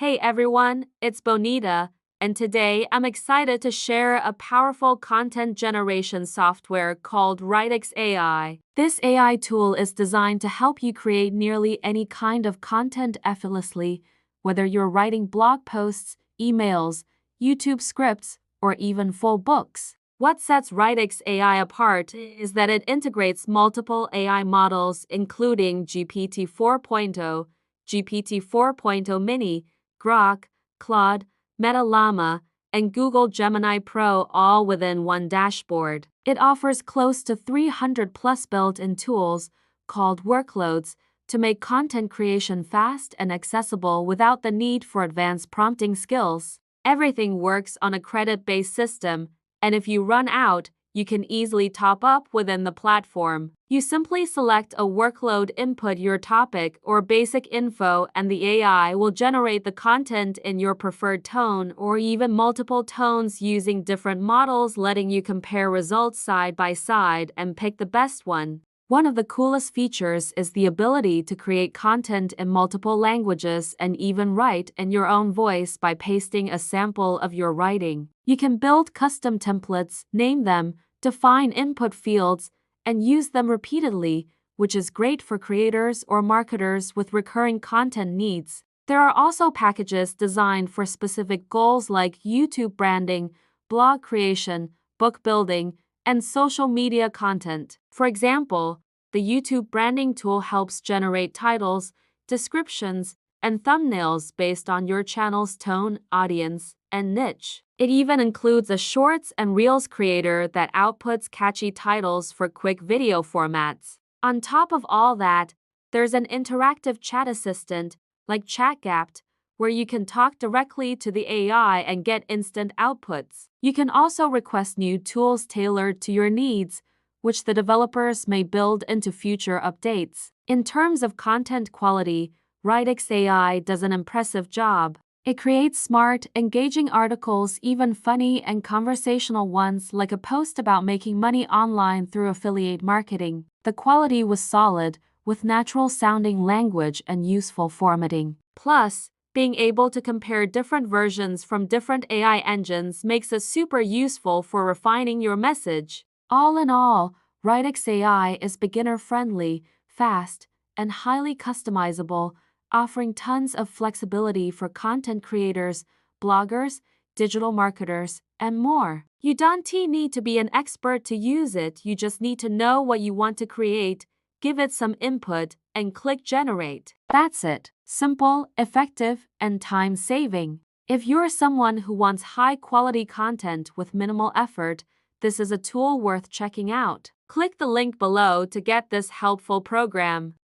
Hey everyone, it's Bonita, and today I'm excited to share a powerful content generation software called Writix AI. This AI tool is designed to help you create nearly any kind of content effortlessly, whether you're writing blog posts, emails, YouTube scripts, or even full books. What sets Writix AI apart is that it integrates multiple AI models including GPT 4.0, GPT 4.0 Mini, Grok, Claude, Meta Llama, and Google Gemini Pro all within one dashboard. It offers close to 300 plus built-in tools, called workloads, to make content creation fast and accessible without the need for advanced prompting skills. Everything works on a credit-based system, and if you run out, you can easily top up within the platform. You simply select a workload, input your topic or basic info, and the AI will generate the content in your preferred tone or even multiple tones using different models, letting you compare results side by side and pick the best one. One of the coolest features is the ability to create content in multiple languages and even write in your own voice by pasting a sample of your writing. You can build custom templates, name them, define input fields, and use them repeatedly, which is great for creators or marketers with recurring content needs. There are also packages designed for specific goals like YouTube branding, blog creation, book building, and social media content. For example, the YouTube branding tool helps generate titles, descriptions, and thumbnails based on your channel's tone, audience, and niche. It even includes a Shorts and Reels creator that outputs catchy titles for quick video formats. On top of all that, there's an interactive chat assistant, like ChatGapt, where you can talk directly to the AI and get instant outputs. You can also request new tools tailored to your needs, which the developers may build into future updates. In terms of content quality, Writix AI does an impressive job. It creates smart, engaging articles, even funny and conversational ones like a post about making money online through affiliate marketing. The quality was solid, with natural-sounding language and useful formatting. Plus, being able to compare different versions from different AI engines makes it super useful for refining your message. All in all, Writix AI is beginner-friendly, fast, and highly customizable, offering tons of flexibility for content creators, bloggers, digital marketers, and more. You don't need to be an expert to use it, you just need to know what you want to create, give it some input, and click generate. That's it. Simple, effective, and time-saving. If you're someone who wants high-quality content with minimal effort, this is a tool worth checking out. Click the link below to get this helpful program.